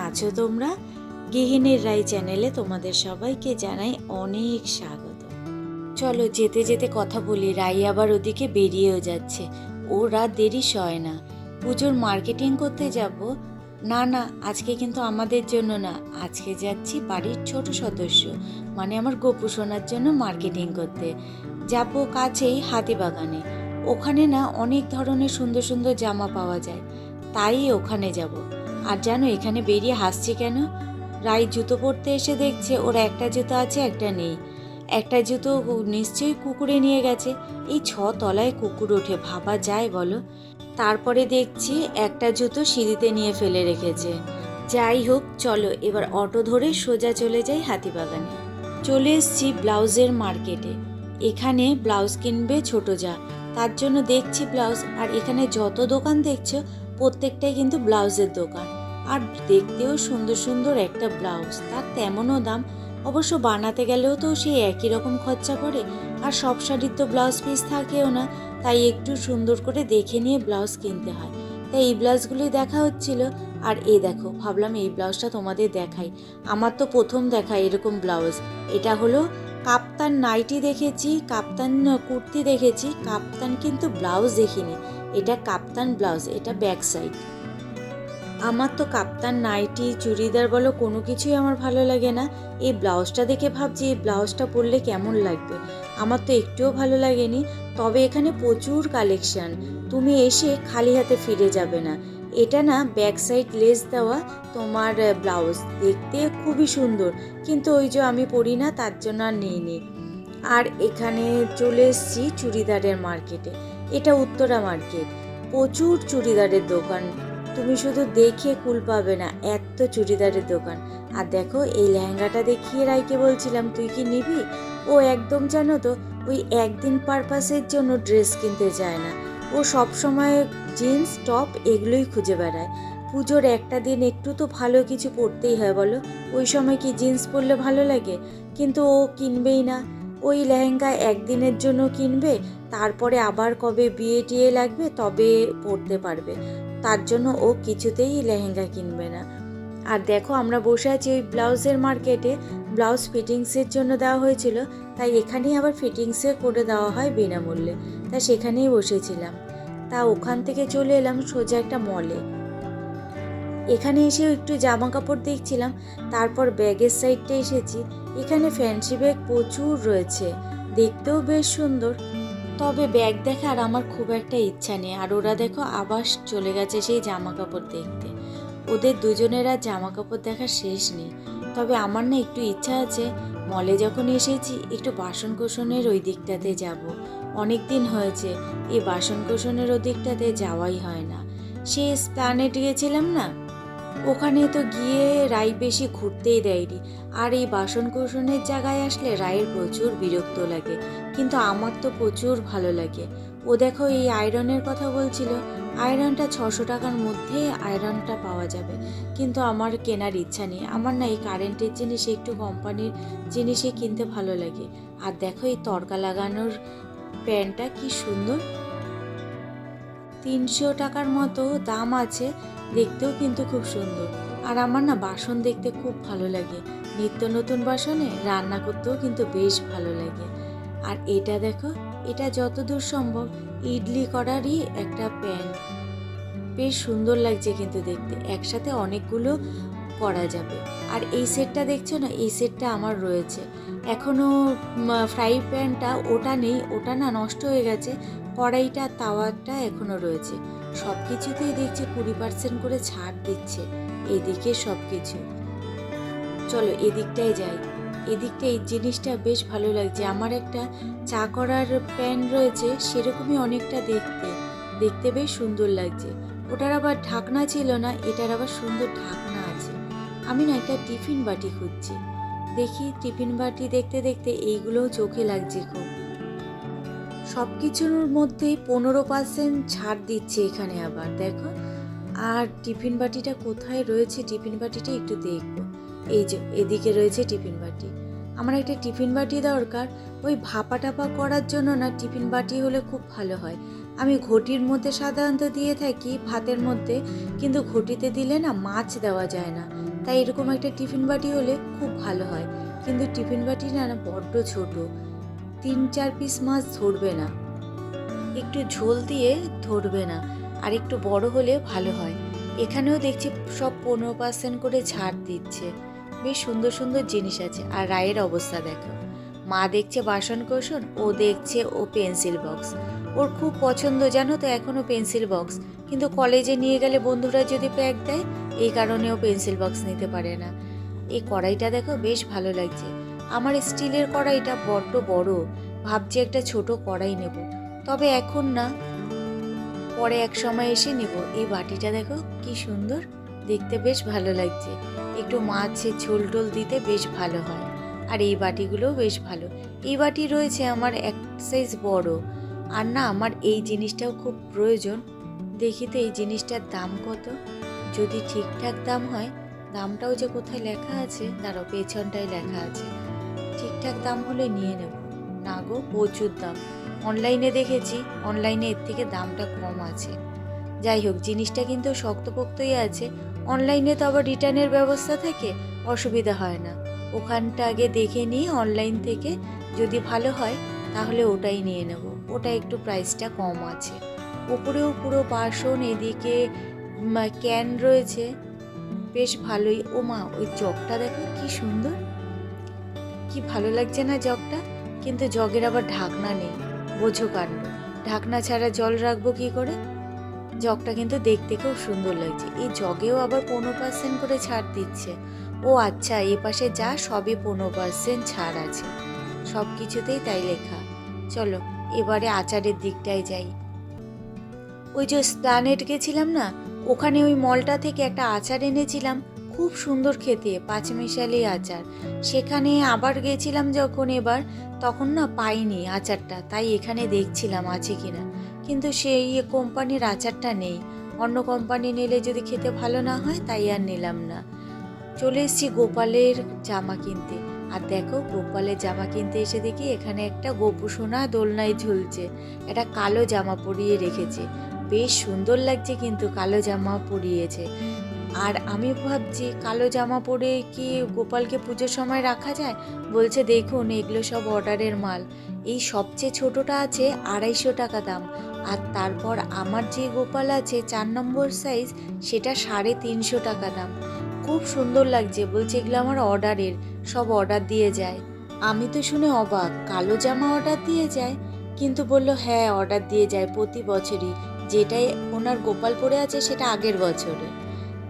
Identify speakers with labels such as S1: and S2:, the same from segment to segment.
S1: আছো তোমরা? গৃহিণীর রাই চ্যানেলে তোমাদের সবাইকে জানাই অনেক স্বাগত। চলো যেতে যেতে কথা বলি, রাই আবার ওদিকে বেরিয়েও যাচ্ছে। ও রাত দেরি সয় না। পুজোর মার্কেটিং করতে যাব। না না, আজকে কিন্তু আমাদের জন্য না, আজকে যাচ্ছি বাড়ির ছোট সদস্য মানে আমার গপু সোনার জন্য মার্কেটিং করতে যাব। কাছেই হাতিবাগানে, ওখানে না অনেক ধরনের সুন্দর সুন্দর জামা পাওয়া যায়, তাই ওখানে যাব। আর জানো এখানে বেরিয়ে হাসছে কেন? রাই জুতো পরতে এসে দেখছে ওর একটা জুতো আছে একটা নেই। একটা জুতো নিশ্চয়ই কুকুরে নিয়ে গেছে। এই 6 তলায় কুকুর ওঠে, ভাবা যায় বলো? তারপরে দেখছি একটা জুতো সিঁড়িতে নিয়ে ফেলে রেখেছে। যাই হোক, চলো এবার অটো ধরে সোজা চলে যাই হাতিবাগানে। চলে এসছি ব্লাউজের মার্কেটে। এখানে ব্লাউজ কিনবে ছোট যা, তার জন্য দেখছি ব্লাউজ। আর এখানে যত দোকান দেখছো প্রত্যেকটাই কিন্তু ব্লাউজের দোকান। আর দেখতেও সুন্দর সুন্দর একটা ব্লাউজ, তার তেমনও দাম। অবশ্য বানাতে গেলেও তো সেই একই রকম খরচা পড়ে। আর সব শাড়ির তো ব্লাউজ পিস থাকেও না, তাই একটু সুন্দর করে দেখে নিয়ে ব্লাউজ কিনতে হয়। তাই এই ব্লাউজগুলোই দেখা হচ্ছিল। আর এই দেখো, ভাবলাম এই ব্লাউজটা তোমাদের দেখাই। আমার তো প্রথম দেখা এরকম ব্লাউজ। এটা হলো কাপ্তান নাইটি দেখেছি, কাপ্তান কুর্তি দেখেছি, কাপ্তান কিন্তু ব্লাউজ দেখিনি। এটা কাপ্তান ব্লাউজ, এটা ব্যাক সাইড। আমার তো কাপ্তান নাইটি চুড়িদার বলো কোনো কিছুই আমার ভালো লাগে না। এই ব্লাউজটা দেখে ভাবছি এই ব্লাউজটা পরলে কেমন লাগবে। আমার তো একটুও ভালো লাগেনি। তবে এখানে প্রচুর কালেকশান, তুমি এসে খালি হাতে ফিরে যাবে না। এটা না ব্যাক সাইড লেস দেওয়া তোমার ব্লাউজ, দেখতে খুবই সুন্দর, কিন্তু ওই যে আমি পরি না তার জন্য আর নিইনি। আর এখানে চলে এসেছি চুড়িদারের মার্কেটে। এটা উত্তরা মার্কেট, প্রচুর চুড়িদারের দোকান। তুমি শুধু দেখে কুল পাবে না, এত চুড়িদারের দোকান। আর দেখো এই লেহেঙ্গাটা দেখিয়ে রাইকে বলছিলাম তুই কি নিবি। ও একদম জানো তো ওই একদিন পারপাসের জন্য ড্রেস কিনতে চায় না। ও সব সময় জিন্স টপ এগুলোই খুঁজে বেড়ায়। পুজোর একটা দিন একটু তো ভালো কিছু পরতেই হয় বলো। ওই সময় কি জিন্স পরলে ভালো লাগে? কিন্তু ও কিনবেই না। ওই লেহেঙ্গা একদিনের জন্য কিনবে, তারপরে আবার কবে বিয়ে টিয়ে লাগবে তবে পরতে পারবে। তার জন্য ও কিছুতেই লেহেঙ্গা কিনবে না। আর দেখো আমরা বসে আছি ওই ব্লাউজের মার্কেটে। ব্লাউজ ফিটিংসের জন্য দেওয়া হয়েছিল, তাই এখানেই আবার ফিটিংসে করে দেওয়া হয় বিনামূল্যে। তা সেখানেই বসেছিলাম। তা ওখান থেকে চলে এলাম সোজা একটা মলে। এখানে এসেও একটু জামা কাপড় দেখছিলাম, তারপর ব্যাগের সাইডটা এসেছি। এখানে ফ্যান্সি ব্যাগ প্রচুর রয়েছে, দেখতেও বেশ সুন্দর। তবে ব্যাগ দেখার আমার খুব একটা ইচ্ছা নেই। আর ওরা দেখো আবার চলে গেছে সেই জামা কাপড় দেখতে। ওদের দুজনের আর জামা কাপড় দেখার শেষ নেই। তবে আমার না একটু ইচ্ছা আছে, মলে যখন এসেছি একটু বাসন কোসনের ওই দিকটাতে যাব। অনেক দিন হয়েছে এই বাসন কোসনের ওই দিকটাতে যাওয়াই হয় না। সে স্প্ল্যানেড গিয়েছিলাম না, ওখানে তো গিয়ে রাই বেশি ঘুরতেই দেয়নি। আর এই বাসন কোসনের জায়গায় আসলে রায়ের প্রচুর বিরক্ত লাগে, কিন্তু আমার তো প্রচুর ভালো লাগে। ও দেখো এই আয়রনের কথা বলছিল, আয়রনটা 600 টাকার মধ্যে আয়রনটা পাওয়া যাবে, কিন্তু আমার কেনার ইচ্ছা নেই। আমার না এই কারেন্টের জিনিস একটু কোম্পানির জিনিসই কিনতে ভালো লাগে। আর দেখো এই তড়কা লাগানোর প্যান্টটা কি সুন্দর, 300 টাকার মতো দাম আছে, দেখতেও কিন্তু খুব সুন্দর। আর আমার না বাসন দেখতে খুব ভালো লাগে, নিত্য নতুন বাসনে রান্না করতেও কিন্তু বেশ ভালো লাগে। আর এটা দেখো, এটা যতদূর সম্ভব ইডলি করারই একটা প্যান, বেশ সুন্দর লাগছে কিন্তু দেখতে, একসাথে অনেকগুলো করা যাবে। আর এই সেটটা দেখছো না, এই সেটটা আমার রয়েছে এখনও। ফ্রাই প্যানটা ওটা নেই, ওটা না নষ্ট হয়ে গেছে। কড়াইটা তাওয়াটা এখনও রয়েছে। সব কিছুতেই দেখছি 20% করে ছাড় দিচ্ছে এদিকে সব কিছু। চলো এদিকটায় যাই। এদিকটা এই জিনিসটা বেশ ভালো লাগছে। আমার একটা চা করার প্যান রয়েছে, সেরকমই অনেকটা দেখতে, দেখতে বেশ সুন্দর লাগছে। ওটার আবার ঢাকনা ছিল না, এটার আবার সুন্দর ঢাকনা আছে। আমি না একটা টিফিন বাটি খুঁজছি, দেখি টিফিন বাটি দেখতে দেখতে এইগুলোও চোখে লাগছে খুব। সব কিছুর মধ্যেই 15% ছাড় দিচ্ছে এখানে আবার দেখো। আর টিফিন বাটিটা কোথায় রয়েছে, টিফিন বাটিটা একটু দেখবো। এই যে এদিকে রয়েছে টিফিন বাটি। আমার একটা টিফিন বাটি দরকার, ওই ভাপা টাপা করার জন্য না টিফিন বাটি হলে খুব ভালো হয়। আমি ঘটির মধ্যে সাধারণত দিয়ে থাকি ভাতের মধ্যে, কিন্তু ঘটিতে দিলে না মাছ দেওয়া যায় না, তাই এরকম একটা টিফিন বাটি হলে খুব ভালো হয়। কিন্তু টিফিন বাটি না বড্ড ছোট, 3-4 পিস মাছ ধরবে না, একটু ঝোল দিয়ে ধরবে না, আর একটু বড় হলে ভালো হয়। এখানেও দেখছি সব 15% করে ছাড় দিচ্ছে, বেশ সুন্দর সুন্দর জিনিস আছে। আর রায়ের অবস্থা দেখো, মা দেখছে বাসন কোসন, ও দেখছে ও পেন্সিল বক্স। ওর খুব পছন্দ জানো তো এখনও পেন্সিল বক্স, কিন্তু কলেজে নিয়ে গেলে বন্ধুরা যদি প্যাক দেয়, এই কারণে ও পেন্সিল বক্স নিতে পারে না। এই কড়াইটা দেখো বেশ ভালো লাগছে। আমার স্টিলের কড়াইটা বড্ড বড়, ভাবছি একটা ছোট কড়াই নেব, তবে এখন না, পরে এক সময় এসে নেব। এই বাটিটা দেখো কি সুন্দর দেখতে, বেশ ভালো লাগছে, একটু মাছের ঝোল টোল দিতে বেশ ভালো হয়। আর এই বাটিগুলোও বেশ ভালো। এই বাটি রয়েছে আমার এক সাইজ বড়। আর না, আমার এই জিনিসটাও খুব প্রয়োজন। দেখি তো এই জিনিসটার দাম কত, যদি ঠিকঠাক দাম হয়। দামটাও যে কোথায় লেখা আছে, দাঁড়াও, পেছনটায় লেখা আছে। ঠিকঠাক দাম হলে নিয়ে নেব। না গো, প্রচুর দাম। অনলাইনে দেখেছি, অনলাইনে এর থেকে দামটা কম আছে। যাই হোক, জিনিসটা কিন্তু শক্তপোক্তই আছে। অনলাইনে তো আবার রিটার্নের ব্যবস্থা থাকে, অসুবিধা হয় না। ওখানটা আগে দেখে নিয়ে অনলাইন থেকে যদি ভালো হয় তাহলে ওটাই নিয়ে নেব, ওটা একটু প্রাইসটা কম আছে। উপরেও পুরো বাসন, এদিকে ক্যান রয়েছে, বেশ ভালোই। ও মা, ওই জগটা দেখো কি সুন্দর, কি ভালো লাগছে না জগটা? কিন্তু জগের আবার ঢাকনা নেই, বোঝো কাণ্ড। ঢাকনা ছাড়া জল রাখবো কি করে? জগটা কিন্তু দেখতে খুব সুন্দর লাগছে। এই জগেও আবার 15% করে ছাড় দিচ্ছে। ও আচ্ছা, এ পাশে যা সবই 15% ছাড় আছে, সব কিছুতেই তাই লেখা। চলো এবারে আচারের দিকটায় যাই। ওই যে স্প্লানেড গেছিলাম না, ওখানে ওই মলটা থেকে একটা আচার এনেছিলাম, খুব সুন্দর খেতে, পাঁচমিশালি আচার। সেখানে আবার গেছিলাম যখন এবার, তখন না পাইনি আচারটা, তাই এখানে দেখছিলাম আছে কিনা। কিন্তু সেই কোম্পানির আচারটা নেই। অন্য কোম্পানি নিলে যদি খেতে ভালো না হয়, তাই আর নিলাম না। চলে এসেছি গোপালের জামা কিনতে। আর দেখো, গোপালের জামা কিনতে এসে দেখি এখানে একটা গোপু সোনা দোলনায় ঝুলছে, একটা কালো জামা পরিয়ে রেখেছে, বেশ সুন্দর লাগছে কিন্তু কালো জামা পরিয়েছে। আর আমি ভাবছি কালো জামা পরে কি গোপালকে পুজোর সময় রাখা যায়? বলছে দেখুন এগুলো সব অর্ডারের মাল, এই সবচেয়ে ছোটটা আছে 250 টাকা দাম, আর তারপর আমার যে গোপাল আছে 4 নম্বর সাইজ, সেটা 350 টাকা দাম। খুব সুন্দর লাগছে, বলছে এগুলো আমার অর্ডারের, সব অর্ডার দিয়ে যায়। আমি তো শুনে অবাক, কালো জামা অর্ডার দিয়ে যায়? কিন্তু বলল হ্যাঁ, অর্ডার দিয়ে যায় প্রতি বছরই, যেটাই ওনার গোপাল পরে আছে সেটা আগের বছরে।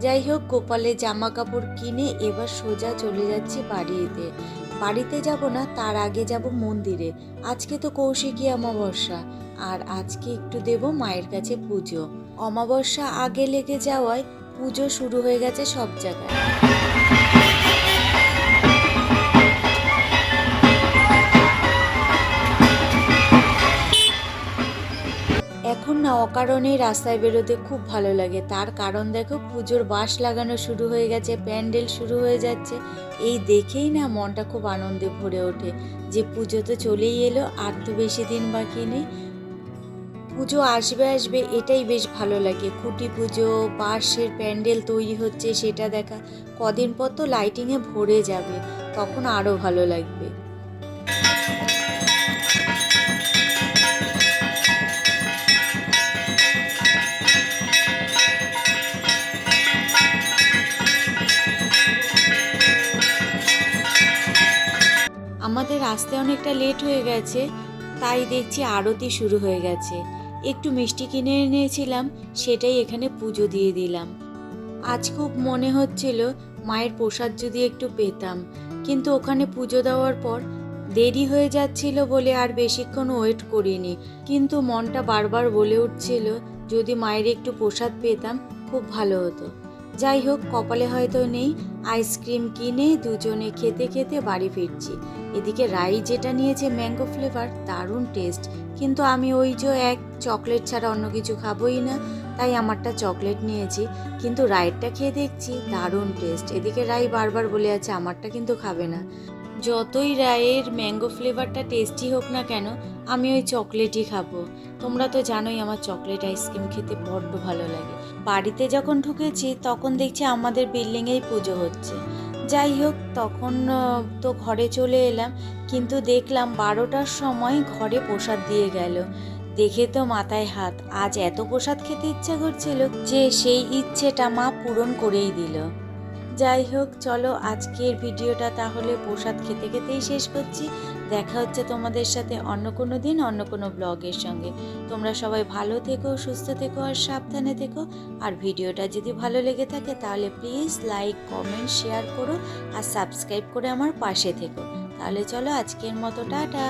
S1: যাই হোক, গোপালের জামা কাপড় কিনে এবার সোজা চলে যাচ্ছি বাড়িতে। বাড়িতে যাব না, তার আগে যাব মন্দিরে। আজকে তো কৌশিকী অমাবস্যা, আর আজকে একটু দেব মায়ের কাছে পুজো। অমাবস্যা আগে লেগে যাওয়ায় পুজো শুরু হয়ে গেছে সব জায়গায়। এখন না অকারণেই রাস্তায় বেরোতে খুব ভালো লাগে, তার কারণ দেখো, পুজোর বাঁশ লাগানো শুরু হয়ে গেছে, প্যান্ডেল শুরু হয়ে যাচ্ছে। এই দেখেই না মনটা খুব আনন্দে ভরে ওঠে যে পুজো তো চলেই এলো, আর তো বেশি দিন বাকি নেই। পুজো আসবে আসবে, এটাই বেশ ভালো লাগে। খুঁটি পুজো, বাঁশের প্যান্ডেল তৈরি হচ্ছে সেটা দেখা, কদিন পর তো লাইটিংয়ে ভরে যাবে, তখন আরও ভালো লাগবে। আমাদের আসতে অনেকটা লেট হয়ে গেছে, তাই দেখছি আরতি শুরু হয়ে গেছে। একটু মিষ্টি কিনে এনেছিলাম, সেটাই এখানে পুজো দিয়ে দিলাম। আজ খুব মনে হচ্ছিল মায়ের প্রসাদ যদি একটু পেতাম, কিন্তু ওখানে পুজো দেওয়ার পর দেরি হয়ে যাচ্ছিল বলে আর বেশিক্ষণ ওয়েট করিনি। কিন্তু মনটা বারবার বলে উঠছিল যদি মায়ের একটু প্রসাদ পেতাম খুব ভালো হতো। যাই হোক, কপালে হয়তো নেই। আইসক্রিম কিনে দুজনে খেতে খেতে বাড়ি ফিরছি। এদিকে রাই যেটা নিয়েছে ম্যাঙ্গো ফ্লেভার, দারুণ টেস্ট, কিন্তু আমি ওই যে এক চকলেট ছাড়া অন্য কিছু খাবোই না, তাই আমারটা চকলেট নিয়েছি। কিন্তু রায়েরটা খেয়ে দেখছি দারুণ টেস্ট। এদিকে রাই বারবার বলে আছে আমারটা কিন্তু খাবে না। যতই রায়ের ম্যাঙ্গো ফ্লেভারটা টেস্টি হোক না কেন, আমি ওই চকলেটই খাবো। তোমরা তো জানোই আমার চকলেট আইসক্রিম খেতে বড্ড ভালো লাগে। বাড়িতে যখন ঢুকেছি তখন দেখছি আমাদের বিল্ডিংয়েই পুজো হচ্ছে। যাই হোক, তখন তো ঘরে চলে এলাম, কিন্তু দেখলাম 12টার সময় ঘরে প্রসাদ দিয়ে গেল। দেখে তো মাথায় হাত, আজ এত প্রসাদ খেতে ইচ্ছা করছিল যে সেই ইচ্ছেটা মা পূরণ করেই দিল। যাই হোক, চলো আজকের ভিডিওটা তাহলে প্রসাদ খেতে খেতেই শেষ করছি। দেখা হচ্ছে তোমাদের সাথে অন্য কোনো দিন অন্য কোনো ব্লগের সঙ্গে। তোমরা সবাই ভালো থেকো, সুস্থ থেকো আর সাবধানে থেকো। আর ভিডিওটা যদি ভালো লেগে থাকে তাহলে প্লিজ লাইক, কমেন্ট, শেয়ার করো আর সাবস্ক্রাইব করে আমার পাশে থেকো। তাহলে চলো আজকের মতো টাটা।